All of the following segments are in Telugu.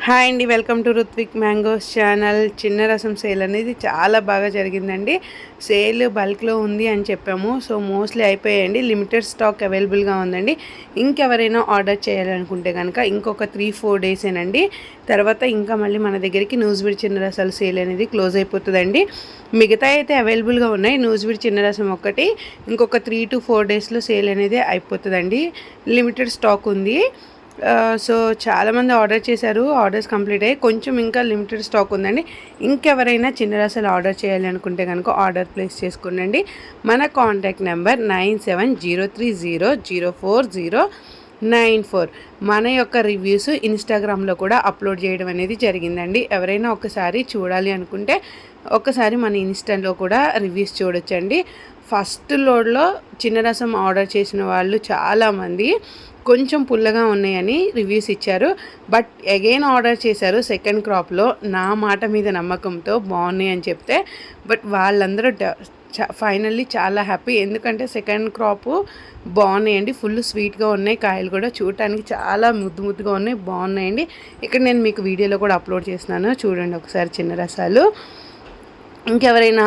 హాయ్ అండి, welcome to Ruthvik mangoes channel. చిన్న రసం సేల్ అనేది చాలా బాగా జరిగిందండి. సేల్ బల్క్లో ఉంది అని చెప్పాము. సో మోస్ట్లీ అయిపోయాయండి. లిమిటెడ్ స్టాక్ అవైలబుల్గా ఉందండి. ఇంకెవరైనా ఆర్డర్ చేయాలనుకుంటే కనుక ఇంకొక 3-4 డేసేనండి. తర్వాత ఇంకా మళ్ళీ మన దగ్గరికి న్యూజిబీడ్ చిన్న రసాలు సేల్ అనేది క్లోజ్ అయిపోతుందండి. మిగతా అయితే అవైలబుల్గా ఉన్నాయి. న్యూజిబీడ్ చిన్న రసం ఒకటి ఇంకొక 3-4 డేస్లో సేల్ అనేది అయిపోతుందండి. లిమిటెడ్ స్టాక్ ఉంది. సో చాలామంది ఆర్డర్ చేశారు. ఆర్డర్స్ కంప్లీట్ అయ్యి కొంచెం ఇంకా లిమిటెడ్ స్టాక్ ఉందండి. ఇంకెవరైనా చిన్న రసాలు ఆర్డర్ చేయాలి అనుకుంటే కనుక ఆర్డర్ ప్లేస్ చేసుకోండి. మన కాంటాక్ట్ నెంబర్ 9703004094. మన యొక్క రివ్యూస్ ఇన్స్టాగ్రామ్లో కూడా అప్లోడ్ చేయడం అనేది జరిగిందండి. ఎవరైనా ఒకసారి చూడాలి అనుకుంటే ఒకసారి మన ఇన్స్టాలో కూడా రివ్యూస్ చూడొచ్చండి. ఫస్ట్ లోడ్లో చిన్న రసం ఆర్డర్ చేసిన వాళ్ళు చాలామంది కొంచెం పుల్లగా ఉన్నాయని రివ్యూస్ ఇచ్చారు. బట్ అగైన్ ఆర్డర్ చేశారు సెకండ్ క్రాప్లో. నా మాట మీద నమ్మకంతో బాగున్నాయి అని చెప్తే బట్ వాళ్ళందరూ ఫైనల్లీ చాలా హ్యాపీ. ఎందుకంటే సెకండ్ క్రాప్ బాగున్నాయండి. ఫుల్ స్వీట్గా ఉన్నాయి. కాయలు కూడా చూడటానికి చాలా ముద్దుగా ఉన్నాయి. బాగున్నాయండి. ఇక్కడ నేను మీకు వీడియోలో కూడా అప్లోడ్ చేస్తున్నాను, చూడండి ఒకసారి చిన్న రసాలు. ఇంకెవరైనా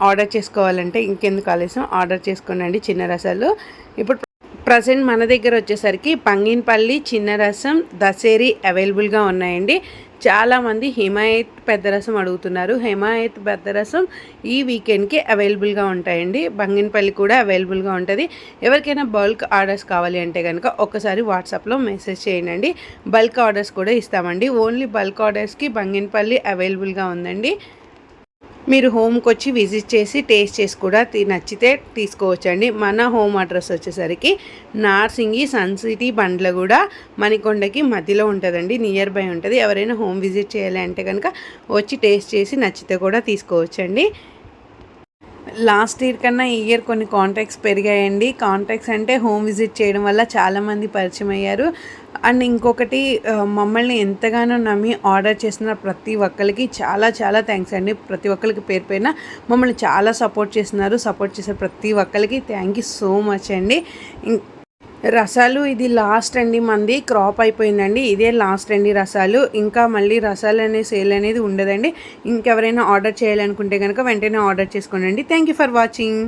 ఆర్డర్ చేసుకోవాలంటే ఇంకెందుకు ఆలస్యం, ఆర్డర్ చేసుకోండి చిన్న రసాలు. ఇప్పుడు ప్రజెంట్ మన దగ్గర వచ్చేసరికి బంగినపల్లి చిన్న రసం, దసేరి అవైలబుల్గా ఉన్నాయండి. చాలామంది హిమాయత్ పెద్ద రసం అడుగుతున్నారు. హిమాయత్ పెద్ద రసం ఈ వీకెండ్కి అవైలబుల్గా ఉంటాయండి. బంగినపల్లి కూడా అవైలబుల్గా ఉంటుంది. ఎవరికైనా బల్క్ ఆర్డర్స్ కావాలి అంటే కనుక ఒకసారి వాట్సాప్లో మెసేజ్ చేయండి. బల్క్ ఆర్డర్స్ కూడా ఇస్తామండి. ఓన్లీ బల్క్ ఆర్డర్స్కి బంగినపల్లి అవైలబుల్గా ఉందండి. మీరు హోమ్కి వచ్చి విజిట్ చేసి టేస్ట్ చేసి కూడా నచ్చితే తీసుకోవచ్చండి. మన హోమ్ అడ్రస్ వచ్చేసరికి నార్సింగి సన్ సిటీ బండ్లగూడ మణికొండకి మధ్యలో ఉంటుందండి. నియర్ బై ఉంటుంది. ఎవరైనా హోమ్ విజిట్ చేయాలి అంటే కనుక వచ్చి టేస్ట్ చేసి నచ్చితే కూడా తీసుకోవచ్చండి. లాస్ట్ ఇయర్ కన్నా ఈ ఇయర్ కొన్ని కాంటాక్ట్స్ పెరిగాయండి. కాంటాక్ట్స్ అంటే హోమ్ విజిట్ చేయడం వల్ల చాలామంది పరిచయం అయ్యారు. అండ్ ఇంకొకటి, మమ్మల్ని ఎంతగానో నమ్మి ఆర్డర్ చేసిన ప్రతి ఒక్కరికి చాలా చాలా థ్యాంక్స్ అండి. ప్రతి ఒక్కరికి పేరు పైన మమ్మల్ని చాలా సపోర్ట్ చేస్తున్నారు. సపోర్ట్ చేసే ప్రతి ఒక్కరికి థ్యాంక్ యూ సో మచ్ అండి. రసాలు ఇది లాస్ట్ అండి. మంది క్రాప్ అయిపోయిందండి. ఇదే లాస్ట్ అండి రసాలు. ఇంకా మళ్ళీ రసాలు అనే సేల్ అనేది ఉండదండి. ఇంకెవరైనా ఆర్డర్ చేయాలనుకుంటే కనుక వెంటనే ఆర్డర్ చేసుకోండి. Thank you for watching.